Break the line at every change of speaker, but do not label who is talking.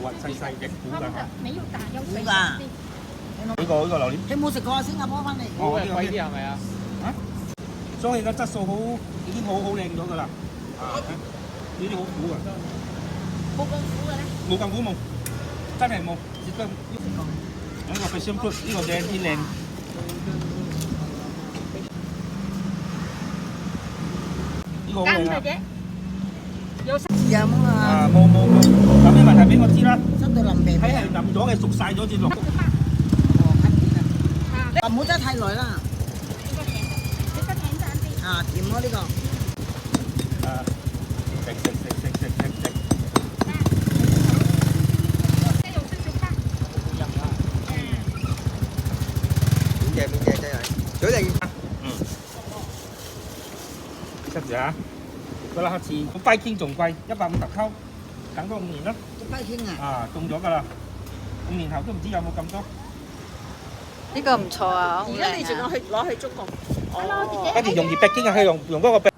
啊，細細隻股㗎嚇。
沒有打有水
股㗎。
呢個榴蓮，
你冇食過啊？新加坡翻嚟。
哦呢個
貴啲係咪啊？
啊，所以個質素好已經好靚咗㗎啦。啊，呢啲好苦㗎。
冇咁苦嘅咧。
冇咁苦冇，真係冇，絕對。呢個 passion fruit 呢個靚啲靚。呢個好靚啊！
有
飲啊！
啊冇，有咩問題俾我知啦。
濕到淋病。
睇係淋咗嘅，熟晒咗先落。
唔好真係太耐啦。
呢個甜啲。
啊，甜咯呢個。
啊，食。
免謝真係，水定。
七隻啊！嗰粒黑刺，個跛傾仲貴，150溝，等多5年咯。
個跛傾啊！
啊，中咗㗎啦，5年後都唔知有冇咁多。
呢個唔錯啊，好
而家你仲
靚啊！
攞去中國？
一條容易北京啊，係用嗰個